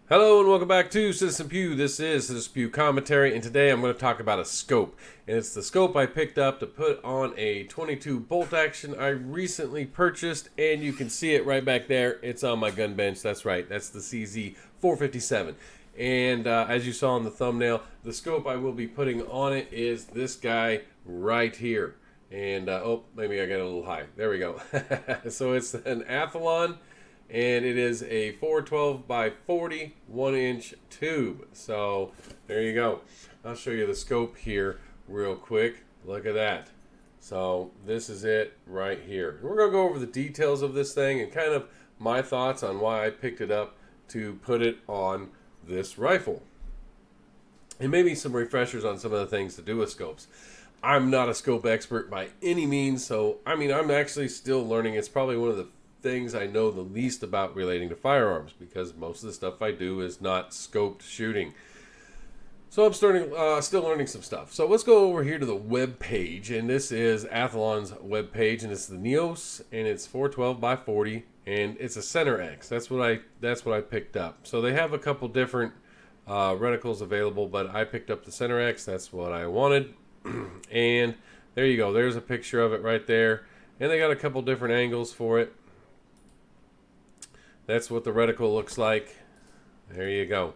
Hello and welcome back to Citizen Pew. This is Citizen Pew Commentary, and today I'm going to talk about a scope. And it's the scope I picked up to put on a 22 bolt action I recently purchased, and you can see it right back there. It's on my gun bench. That's right. That's the CZ 457. And as you saw in the thumbnail, the scope I will be putting on it is this guy right here. And, oh, maybe I got a little high. There we go. So it's an Athlon, and it is a 412 by 40 1-inch tube. So there you go. I'll show you the scope here real quick. Look at that. So this is it right here. We're going to go over the details of this thing and kind of my thoughts on why I picked it up to put it on this rifle. And maybe some refreshers on some of the things to do with scopes. I'm not a scope expert by any means, so I'm actually still learning. It's probably one of the things I know the least about relating to firearms, because most of the stuff I do is not scoped shooting. So I'm still learning some stuff. So let's go over here to the web page, and this is Athlon's web page, and it's the NEOS, and it's 412 by 40, and it's a Center X. That's what I picked up. So they have a couple different reticles available, but I picked up the Center X. That's what I wanted, and there you go. There's a picture of it right there, and they got a couple different angles for it. That's what the reticle looks like. There you go.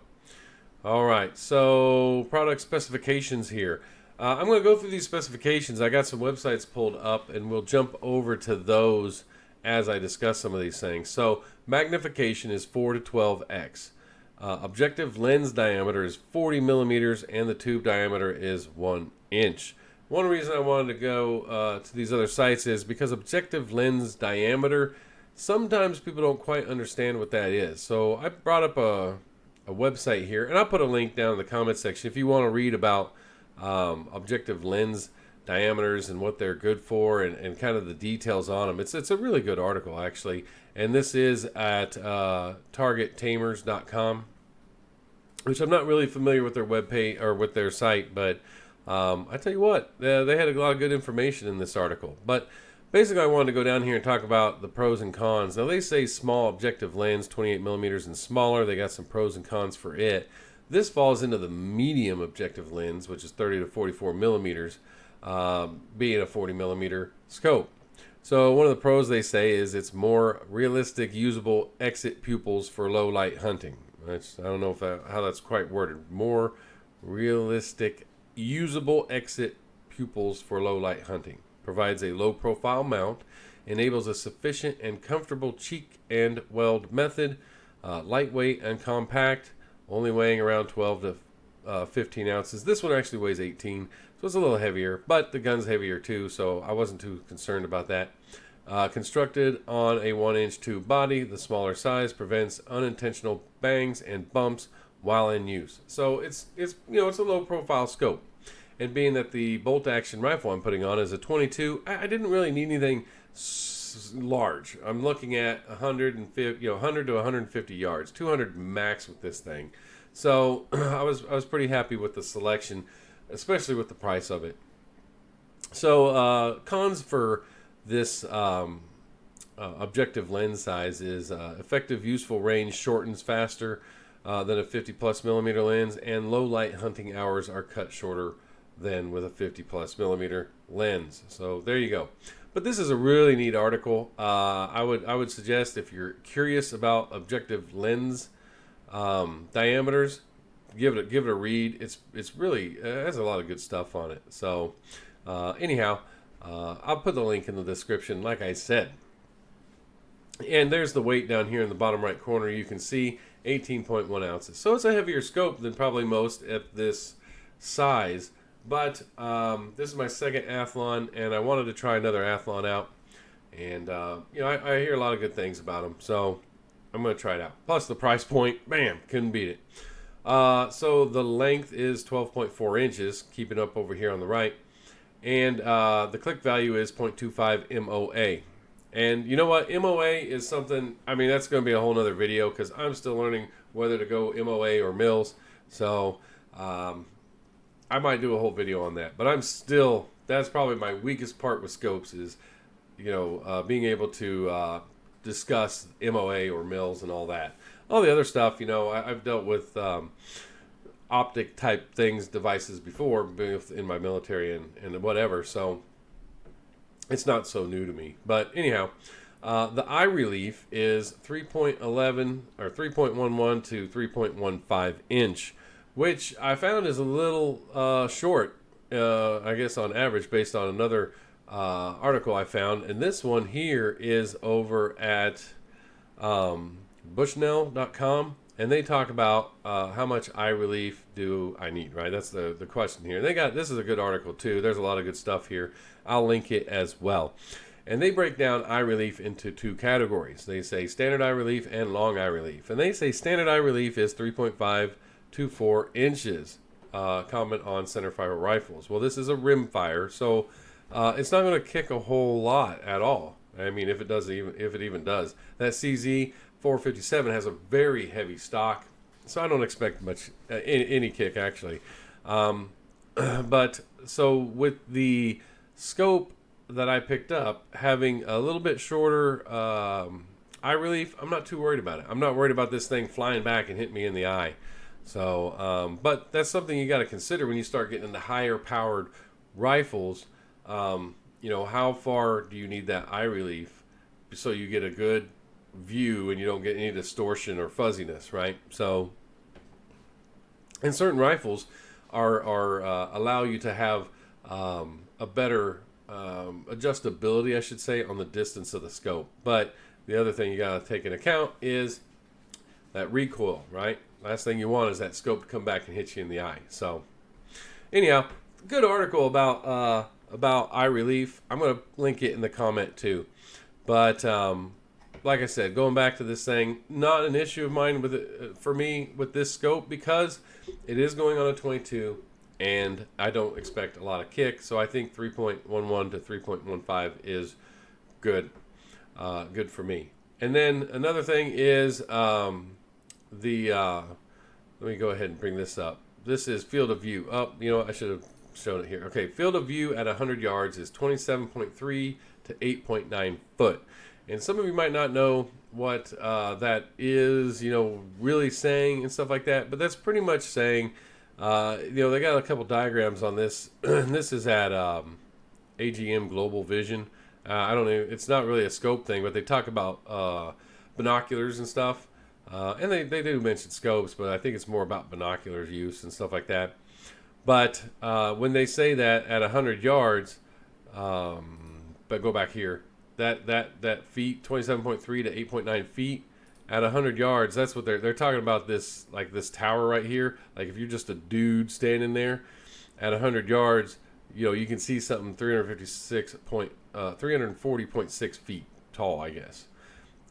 All right, so product specifications here. I'm going to go through these specifications. I got some websites pulled up, and we'll jump over to those as I discuss some of these things. So magnification is 4 to 12x. Objective lens diameter is 40 millimeters, and the tube diameter is 1 inch. One reason I wanted to go to these other sites is because objective lens diameter, sometimes people don't quite understand what that is. So I brought up a website here, and I'll put a link down in the comment section if you want to read about objective lens diameters and what they're good for, and kind of the details on them. It's a really good article, actually, and this is at targettamers.com, which I'm not really familiar with their webpage or with their site, but I tell you what, they had a lot of good information in this article. But basically, I wanted to go down here and talk about the pros and cons. Now, they say small objective lens, 28 millimeters and smaller. They got some pros and cons for it. This falls into the medium objective lens, which is 30 to 44 millimeters, being a 40 millimeter scope. So one of the pros they say is it's more realistic, usable exit pupils for low light hunting. Which I don't know if how that's quite worded. More realistic, usable exit pupils for low light hunting. Provides a low profile mount, enables a sufficient and comfortable cheek and weld method, lightweight and compact, only weighing around 12 to 15 ounces. This one actually weighs 18, so it's a little heavier, but the gun's heavier too, so I wasn't too concerned about that. Constructed on a 1-inch tube body, the smaller size prevents unintentional bangs and bumps while in use. So it's it's a low profile scope. And being that the bolt action rifle I'm putting on is a 22, I didn't really need anything large. I'm looking at 100 to 150 yards, 200 max with this thing. So I was pretty happy with the selection, especially with the price of it. So cons for this objective lens size is effective useful range shortens faster than a 50 plus millimeter lens, and low light hunting hours are cut shorter than with a 50 plus millimeter lens. So there you go. But this is a really neat article. I would suggest, if you're curious about objective lens diameters, give it a read. It's really it has a lot of good stuff on it. So anyhow, I'll put the link in the description, like I said. And there's the weight down here in the bottom right corner. You can see 18.1 ounces. So it's a heavier scope than probably most at this size. But this is my second Athlon, and I wanted to try another Athlon out. And, I hear a lot of good things about them, so I'm going to try it out. Plus the price point, bam, couldn't beat it. So the length is 12.4 inches, keeping up over here on the right. And the click value is 0.25 MOA. And you know what? MOA is something, that's going to be a whole nother video, because I'm still learning whether to go MOA or mils. So, I might do a whole video on that, but that's probably my weakest part with scopes is, being able to discuss MOA or mils and all that. All the other stuff, I've dealt with optic type things, devices before, both in my military and whatever. So it's not so new to me. But anyhow, the eye relief is 3.11 or 3.11 to 3.15 inch, which I found is a little short, I guess on average, based on another article I found. And this one here is over at bushnell.com. And they talk about how much eye relief do I need, right? That's the question here. And this is a good article too. There's a lot of good stuff here. I'll link it as well. And they break down eye relief into two categories. They say standard eye relief and long eye relief. And they say standard eye relief is 3.5 to 4 inches. Comment on centerfire rifles. Well, this is a rimfire, so it's not going to kick a whole lot at all. I mean, if it even does. That CZ 457 has a very heavy stock, so I don't expect much any kick actually. But so with the scope that I picked up having a little bit shorter eye relief, I'm not too worried about it. I'm not worried about this thing flying back and hitting me in the eye. So, but that's something you got to consider when you start getting into higher powered rifles. How far do you need that eye relief so you get a good view and you don't get any distortion or fuzziness, right? So, and certain rifles are allow you to have a better adjustability, I should say, on the distance of the scope. But the other thing you got to take into account is that recoil, right? Last thing you want is that scope to come back and hit you in the eye. So, anyhow, good article about eye relief. I'm going to link it in the comment too. But like I said, going back to this thing, not an issue of mine with it, for me with this scope, because it is going on a 22 and I don't expect a lot of kick. So I think 3.11 to 3.15 is good, good for me. And then another thing is let me go ahead and bring this up. This is field of view. I should have shown it here. Okay, field of view at 100 yards is 27.3 to 8.9 foot. And some of you might not know what that is, really saying and stuff like that. But that's pretty much saying, they got a couple diagrams on this. This is at AGM Global Vision. I don't know. It's not really a scope thing, but they talk about binoculars and stuff. And they do mention scopes, but I think it's more about binoculars use and stuff like that. But when they say that at 100 yards, but go back here, that feet, 27.3 to 8.9 feet at 100 yards, that's what they're talking about. This, like this tower right here, like if you're just a dude standing there at 100 yards, you can see something 340.6 feet tall, I guess.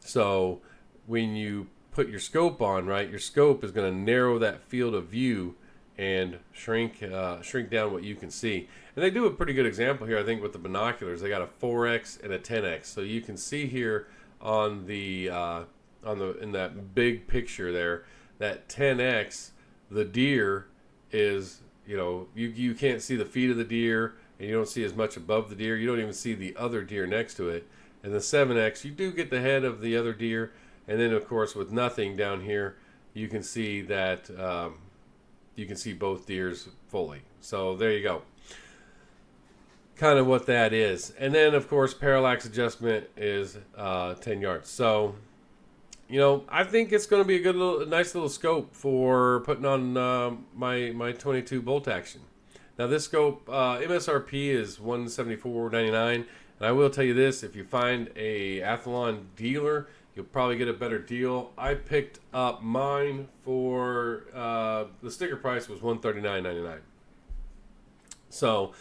So when you put your scope on, right, your scope is going to narrow that field of view and shrink down what you can see. And they do a pretty good example here, I think, with the binoculars. They got a 4x and a 10x, so you can see here on the in that big picture there, that 10x, the deer is, you can't see the feet of the deer, and you don't see as much above the deer. You don't even see the other deer next to it. And the 7x, you do get the head of the other deer, and then of course with nothing down here, you can see that. You can see both deers fully. So there you go. Kind of what that is. And then, of course, parallax adjustment is 10 yards. So, I think it's going to be a nice little scope for putting on my 22 bolt action. Now, this scope, MSRP is $174.99. And I will tell you this, if you find a Athlon dealer, you'll probably get a better deal. I picked up mine for the sticker price was $139.99. So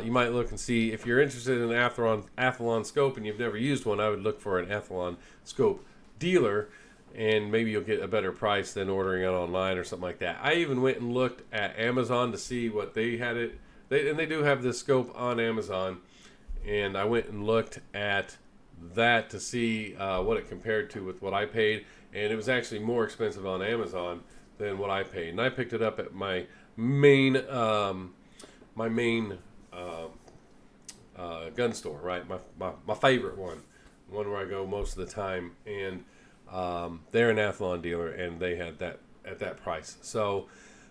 you might look and see if you're interested in an Athlon scope and you've never used one. I would look for an Athlon scope dealer, and maybe you'll get a better price than ordering it online or something like that. I even went and looked at Amazon to see what they had and they do have this scope on Amazon, and I went and looked at that to see what it compared to with what I paid, and it was actually more expensive on Amazon than what I paid. And I picked it up at my main gun store, right? My favorite one. one where I go most of the time, and they're an Athlon dealer, and they had that at that price. So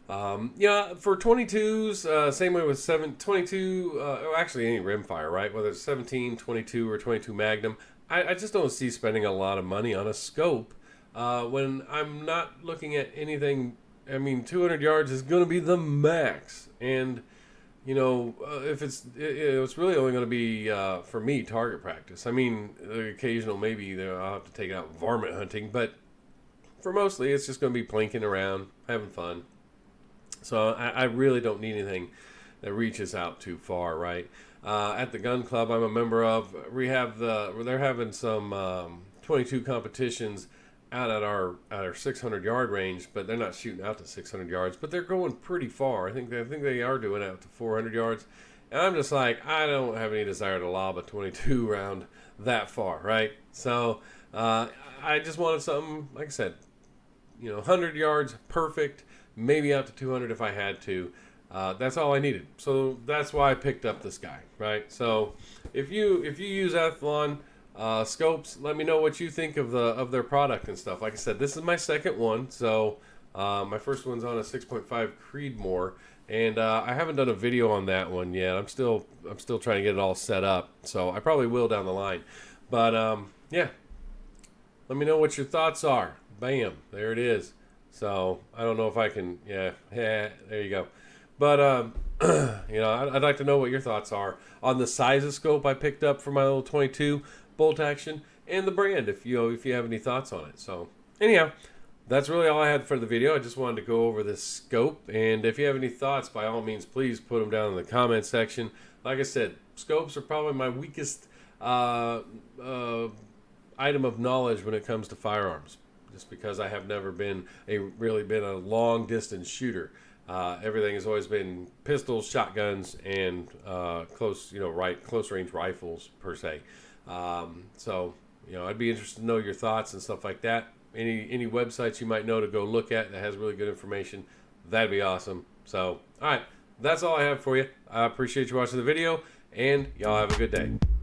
yeah, for 22s, same way with 22, actually any rimfire, right? Whether it's 17, 22, or 22 Magnum, I just don't see spending a lot of money on a scope when I'm not looking at anything. I mean, 200 yards is going to be the max, and you know, if it's really only going to be for me target practice. I mean, the occasional maybe I'll have to take it out varmint hunting, but for mostly it's just going to be plinking around, having fun. So I really don't need anything that reaches out too far, right? At the gun club I'm a member of, they're having some 22 competitions out at our 600 yard range, but they're not shooting out to 600 yards, but they're going pretty far. I think they are doing out to 400 yards, and I'm just like, I don't have any desire to lob a 22 round that far, right? So I just wanted something, like I said, 100 yards, perfect. Maybe out to 200 if I had to. That's all I needed. So that's why I picked up this guy, right? So if you use Athlon scopes, let me know what you think of their product and stuff. Like I said, this is my second one. So my first one's on a 6.5 Creedmoor, and I haven't done a video on that one yet. I'm still trying to get it all set up. So I probably will down the line. But yeah, let me know what your thoughts are. Bam, there it is. So I don't know if I can, yeah, there you go. But I'd like to know what your thoughts are on the size of scope I picked up for my little 22 bolt action and the brand, if you have any thoughts on it. So anyhow, that's really all I had for the video. I just wanted to go over this scope, and if you have any thoughts, by all means, please put them down in the comment section. Like I said, scopes are probably my weakest item of knowledge when it comes to firearms, just because I have never really been a long distance shooter. Everything has always been pistols, shotguns, and close range rifles per se. So I'd be interested to know your thoughts and stuff like that. Any websites you might know to go look at that has really good information, that'd be awesome. So all right, that's all I have for you. I appreciate you watching the video, and y'all have a good day.